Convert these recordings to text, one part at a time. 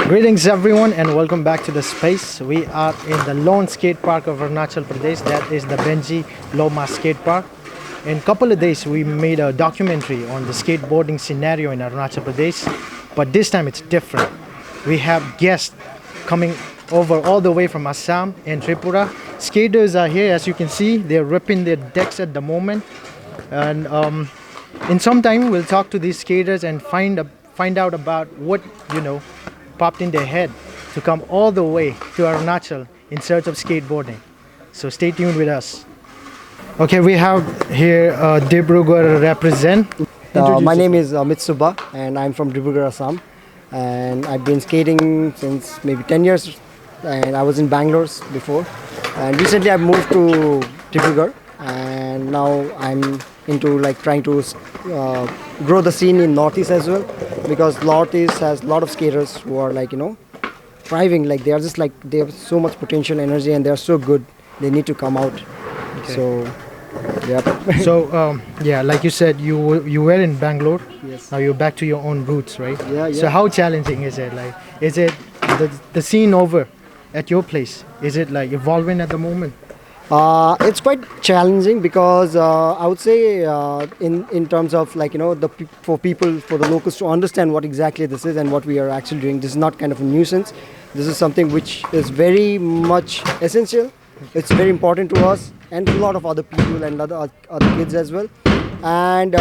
Greetings everyone and welcome back to the space. We are in the lone skate park of Arunachal Pradesh. That is the Benji Loma skate park. In a couple of days we made a documentary on the skateboarding scenario in Arunachal Pradesh. But this time it's different. We have guests coming over all the way from Assam and Tripura. Skaters are here, as you can see. They're ripping their decks at the moment. And in some time we'll talk to these skaters and find out about what popped in their head to come all the way to Arunachal in search of skateboarding. So stay tuned with us. Okay, we have here Dibrugarh represent. My name is Amit Subba and I'm from Dibrugarh, Assam. And I've been skating since maybe 10 years, and I was in Bangalore before. And recently I moved to Dibrugarh, and now I'm into trying to grow the scene in Northeast as well, because Northeast has a lot of skaters who are thriving. They are just they have so much potential, energy, and they are so good. They need to come out. Okay. So, yeah. So like you said, you were in Bangalore. Yes. Now you're back to your own roots, right? Yeah. So how challenging is it? Is it the scene over at your place? Is it evolving at the moment? It's quite challenging because I would say in terms of for the locals to understand what exactly this is and what we are actually doing. This is not kind of a nuisance. This is something which is very much essential. It's very important to us and to a lot of other people and other kids as well. And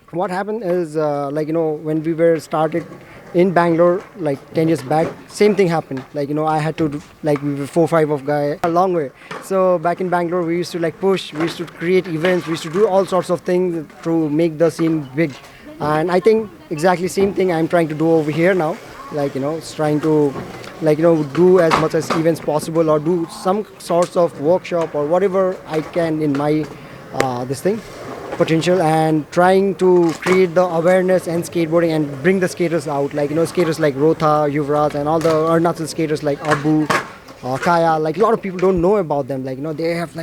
what happened is when we were started in Bangalore 10 years back, same thing happened. I had to do, we were 4-5 of guys a long way. So back in Bangalore we used to push, we used to create events, we used to do all sorts of things to make the scene big. And I think exactly same thing I'm trying to do over here now. Trying to do as much as events possible, or do some sorts of workshop or whatever I can in my potential, and trying to create the awareness and skateboarding and bring the skaters out, skaters like Rotha, Yuvraj, and all the Arunachal skaters like Abu, Kaya. A lot of people don't know about them. They have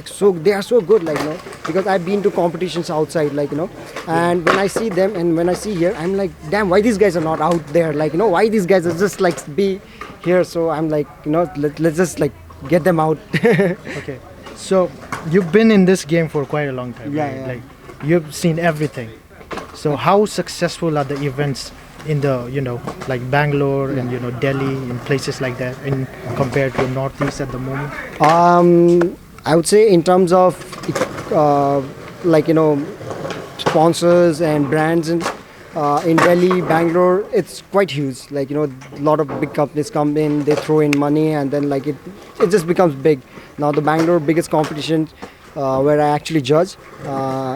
they are so good. Because I've been to competitions outside. And when I see them and when I see here, I'm like, damn, why these guys are not out there? Why these guys are just be here? So I'm let's just get them out. Okay, so you've been in this game for quite a long time. Yeah, right? yeah. You've seen everything. So how successful are the events in the Bangalore and Delhi and places like that, in compared to Northeast at the moment? I would say in terms of sponsors and brands in Delhi, Bangalore, it's quite huge. A lot of big companies come in, they throw in money, and then it just becomes big. Now the Bangalore biggest competition, where I actually judge.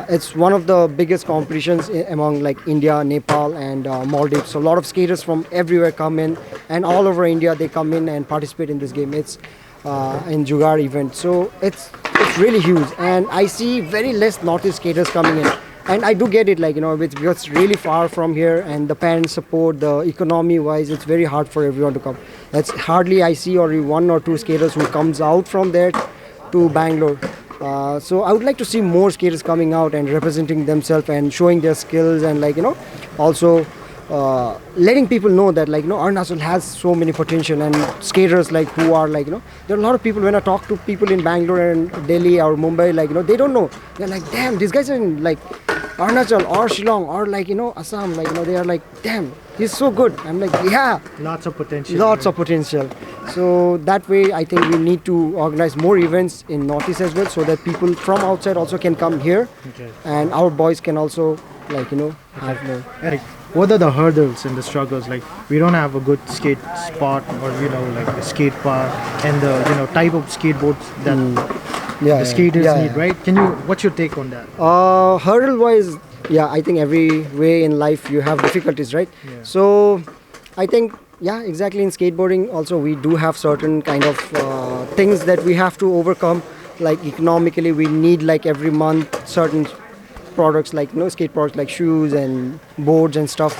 It's one of the biggest competitions among India, Nepal, and Maldives. So a lot of skaters from everywhere come in, and all over India they come in and participate in this game. It's in Jugaad event, so it's really huge. And I see very less Northeast skaters coming in, and I do get it. It's really far from here, and the parents support, the economy wise, it's very hard for everyone to come. That's hardly I see only 1 or 2 skaters who comes out from there to Bangalore. So I would like to see more skaters coming out and representing themselves and showing their skills, and also letting people know that Arunachal has so many potential, and skaters who are there are a lot of people. When I talk to people in Bangalore and Delhi or Mumbai, they don't know. They're damn, these guys are in Arunachal or Shillong or Assam. They are damn, he's so good. I'm yeah, Lots of potential. lots of potential. So that way I think we need to organize more events in Northeast as well, so that people from outside also can come here. Okay. And our boys can also have more. What are the hurdles and the struggles? We don't have a good skate spot, or a skate park, and the type of skateboards that the skaters need, right? What's your take on that? Hurdle wise, I think every way in life you have difficulties, right? Yeah. So I think exactly, in skateboarding also we do have certain kind of things that we have to overcome. Economically we need every month certain products, skate products like shoes and boards and stuff.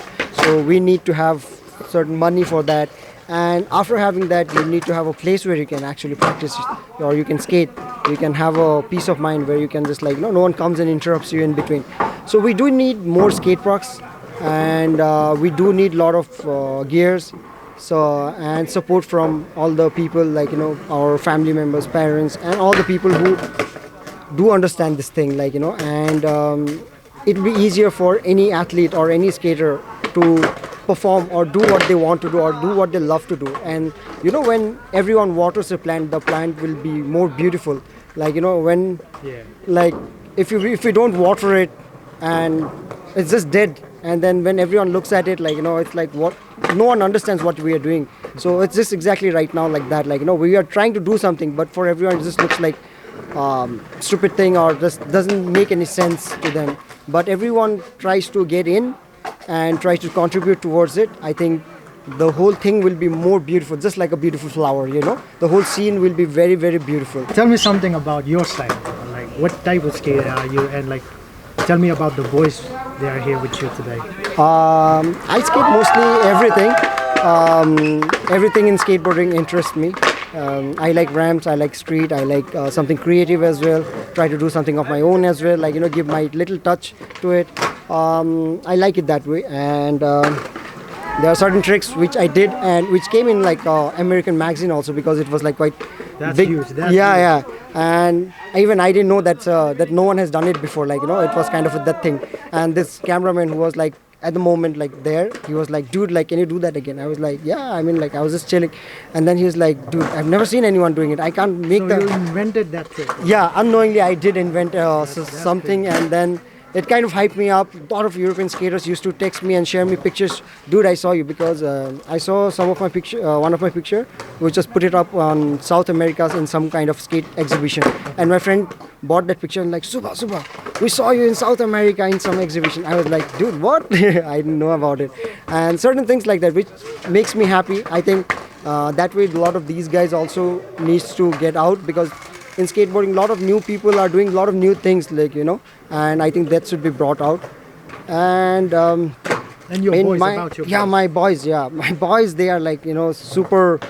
So we need to have certain money for that. And after having that, you need to have a place where you can actually practice, or you can skate. You can have a peace of mind where you can just no one comes and interrupts you in between. So we do need more skate parks, and we do need a lot of gears So, and support from all the people, like, our family members, parents, and all the people who do understand this thing, and it'll be easier for any athlete or any skater to perform or do what they want to do or do what they love to do. And when everyone waters the plant will be more beautiful. When Yeah. like if you don't water it and it's just dead, and then when everyone looks at it, it's like what, no one understands what we are doing. So it's just exactly right now like that, we are trying to do something, but for everyone it just looks like stupid thing or just doesn't make any sense to them. But everyone tries to get in and tries to contribute towards it. I think the whole thing will be more beautiful, just like a beautiful flower. The whole scene will be very, very beautiful. Tell me something about your style. Like, what type of skater are you? And like, tell me about the boys. They are here with you today. I skate mostly everything. Everything in skateboarding interests me. I like ramps, I like street, I like something creative as well. Try to do something of my own as well, give my little touch to it. I like it that way. And there are certain tricks which I did and which came in American magazine also, because it was like quite That's big. huge. That's Yeah, huge. yeah. And even I didn't know that no one has done it before. It was kind of that thing. And this cameraman who was at the moment there, he was like, dude, can you do that again? I was like, yeah, I was just chilling. And then he was like, dude, I've never seen anyone doing it. I can't make So you invented that trick. Yeah, unknowingly I did invent something, crazy. and then it kind of hyped me up. A lot of European skaters used to text me and share me pictures. Dude, I saw you, because I saw some of my picture, one of my picture, which just put it up on South America in some kind of skate exhibition. And my friend bought that picture and like, Subba, we saw you in South America in some exhibition. I was like, dude, what? I didn't know about it. And certain things like that, which makes me happy. I think that way a lot of these guys also needs to get out, because in skateboarding, a lot of new people are doing a lot of new things, and I think that should be brought out. And And your in boys my, about your yeah, boys. my boys, they are super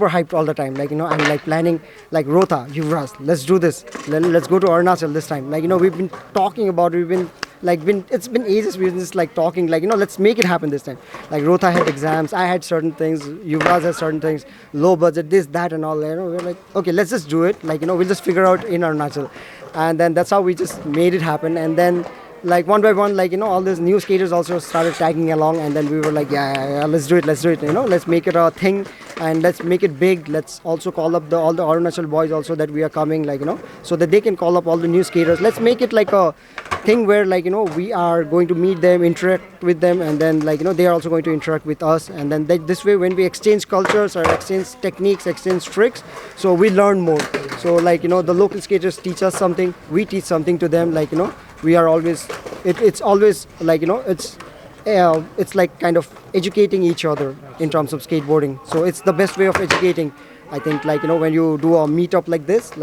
hyped all the time. I'm planning Rota, Yuvraj, let's do this. Let's go to Arunachal this time. We've been talking about it. It's been ages. We've been just talking. Let's make it happen this time. Rota had exams. I had certain things. Yuvraj had certain things. Low budget, this, that, and all. We're like, okay, let's just do it. We'll just figure out in Arunachal, and then that's how we just made it happen. And then one by one, all these new skaters also started tagging along, and then we were like, yeah, let's do it, let's make it a thing, and let's make it big. Let's also call up all the Arunachal boys also that we are coming, so that they can call up all the new skaters. Let's make it like a thing where we are going to meet them, interact with them, and then they are also going to interact with us. And then this way, when we exchange cultures or exchange techniques, exchange tricks, so we learn more. So the local skaters teach us something, we teach something to them. We are always, it's always it's like kind of educating each other in terms of skateboarding. So it's the best way of educating. I think when you do a meetup like this,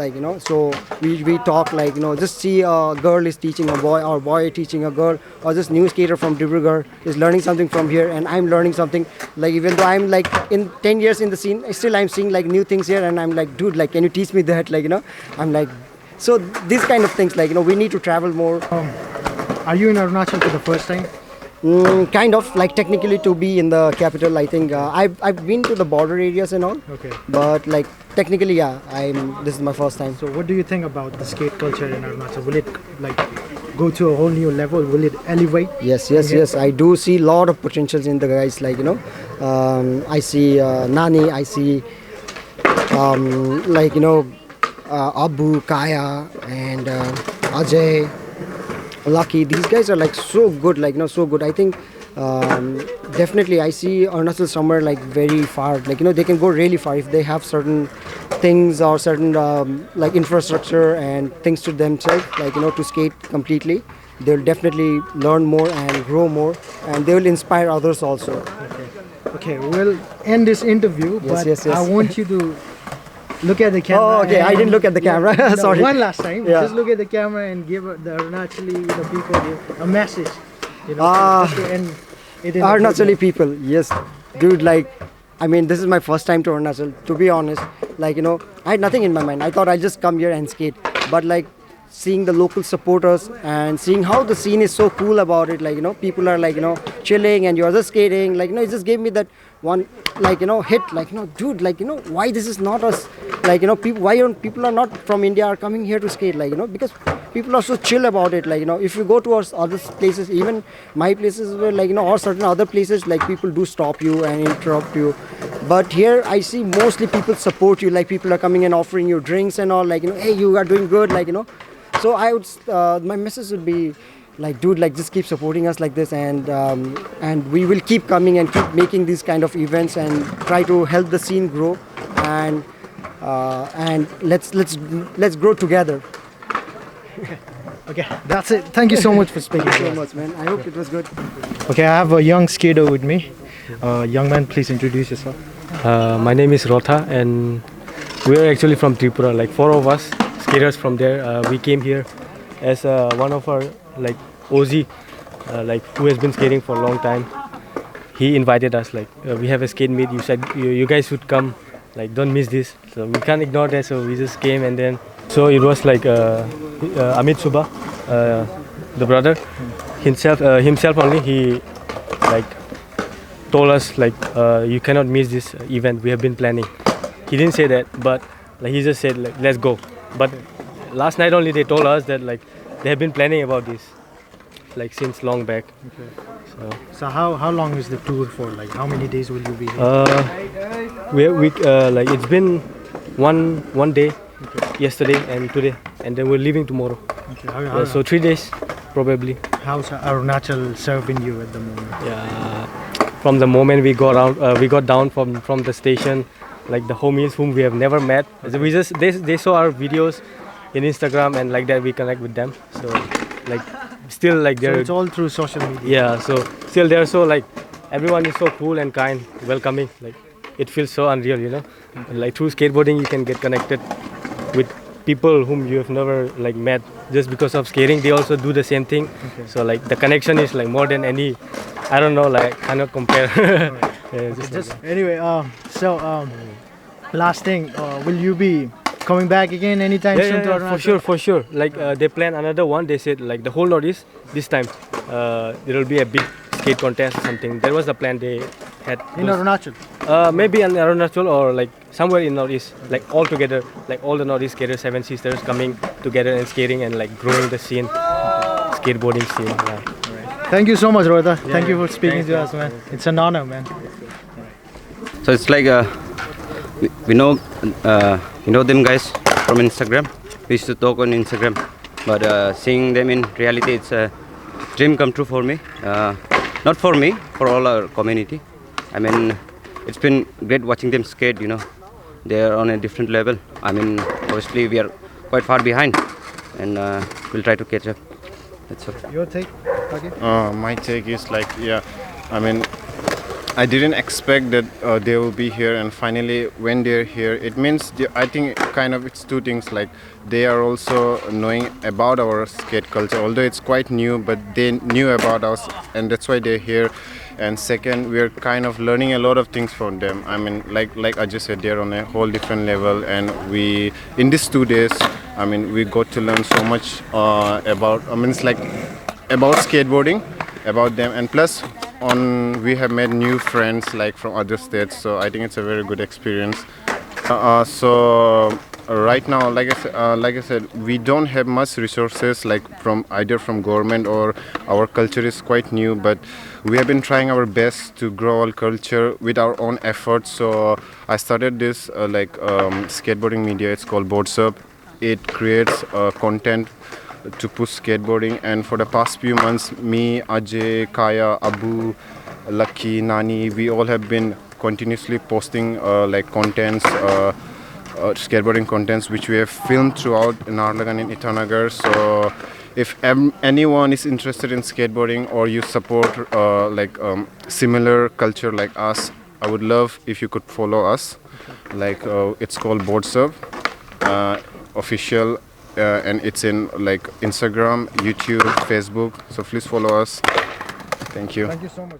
so we talk, just see a girl is teaching a boy or boy teaching a girl, or just new skater from Dibrugarh is learning something from here, and I'm learning something. Even though I'm in 10 years in the scene, still I'm seeing new things here, and I'm like, dude, can you teach me that? I'm like, so these kind of things, we need to travel more. Are you in Arunachal for the first time? Kind of, technically to be in the capital, I think I've been to the border areas and all. Okay. But technically, yeah, this is my first time. So what do you think about the skate culture in Arunachal? Will it go to a whole new level? Will it elevate? Yes. I do see a lot of potentials in the guys. I see Nani. I see Abu, Kaya, and Ajay, Lucky. These guys are so good, so good. I think definitely I see Arunachal somewhere very far. They can go really far if they have certain things or certain infrastructure and things to themselves, to skate completely. They'll definitely learn more and grow more, and they will inspire others also. Okay, we'll end this interview, but yes. I want you to look at the camera. Oh, okay. I didn't look at the camera. No, Sorry. one last time. Yeah. Just look at the camera and give the Arunachali people a message. Just to end it in a good Arunachali way. people, yes, dude. This is my first time to Arunachal. To be honest, I had nothing in my mind. I thought I'll just come here and skate, but seeing the local supporters and seeing how the scene is so cool about it, people are chilling and you're just skating. It just gave me that one like hit, like dude, like why this is not us, like people, why don't people are not from India are coming here to skate, like because people are so chill about it, like if you go to other places, even my places where like or certain other places, like people do stop you and interrupt you, but here I see mostly people support you, like people are coming and offering you drinks and all, like hey, you are doing good, like so I would my message would be like, dude, like just keep supporting us like this, and we will keep coming and keep making these kind of events and try to help the scene grow, and let's grow together. Okay, that's it. Thank you so much for speaking. Thank you so much, man. I hope it was good. Okay, I have a young skater with me. Young man, please introduce yourself. My name is Rotha, and we are actually from Tripura. Like 4 of us skaters from there. We came here as one of our like Ozzy, like who has been skating for a long time. He invited us, like we have a skate meet. You said you guys should come, like don't miss this. So we can't ignore that. So we just came, and then so it was like Amit Subba, the brother himself only. He like told us like you cannot miss this event. We have been planning. He didn't say that, but like he just said like let's go. But last night only they told us that like they have been planning about this like since long back. Okay. So how long is the tour for? Like how many days will you be here? We like it's been one day, yesterday and today, and then we're leaving tomorrow. Okay. So 3 days probably. How's Arunachal serving you at the moment? Yeah, from the moment we got down from the station, like the homies whom we have never met, we just they saw our videos in Instagram, and like that we connect with them. So like still like they're, so it's all through social media. yeah, so still they're so like everyone is so cool and kind, welcoming, like it feels so unreal, like through skateboarding you can get connected with people whom you have never like met just because of skating. They also do the same thing. So like the connection is like more than any, I don't know, like cannot compare. Yeah, Anyway, last thing, will you be coming back again anytime soon to Arunachal? for sure. Like they plan another one. They said like the whole Northeast this time there will be a big skate contest or something. That was the plan they had. In Arunachal? Maybe in Arunachal or like somewhere in Northeast, like all together, like all the Northeast skaters, 7 sisters coming together and skating and like growing the scene, skateboarding scene. Yeah. Thank you so much, Rotha. Thank you for speaking to us, man. It's an honor, man. So it's like we know them guys from Instagram. We used to talk on Instagram, but seeing them in reality, it's a dream come true for me. Not for me, for all our community. I mean, it's been great watching them skate. They are on a different level. I mean, obviously we are quite far behind, and we'll try to catch up. That's all. Your take? Okay. My take is like, yeah, I mean, I didn't expect that they will be here, and finally when they're here, it means I think kind of it's two things, like they are also knowing about our skate culture, although it's quite new, but they knew about us, and that's why they're here. And second, we're kind of learning a lot of things from them. I mean, like I just said, they're on a whole different level, and we in these 2 days, I mean, we got to learn so much about, I mean, it's like about skateboarding, about them, and plus we have made new friends like from other states, so I think it's a very good experience. So right now, like I said, we don't have much resources like from either from government or our culture is quite new, but we have been trying our best to grow our culture with our own efforts. So I started this skateboarding media. It's called BoardsUp. It creates content to push skateboarding, and for the past few months, me, Ajay, Kaya, Abu, Lucky, Nani, we all have been continuously posting like contents, skateboarding contents, which we have filmed throughout Narlagan and Itanagar. So if anyone is interested in skateboarding or you support similar culture like us, I would love if you could follow us. Like it's called BoardsUp official. And it's in like Instagram, YouTube, Facebook. So please follow us. Thank you. Thank you so much.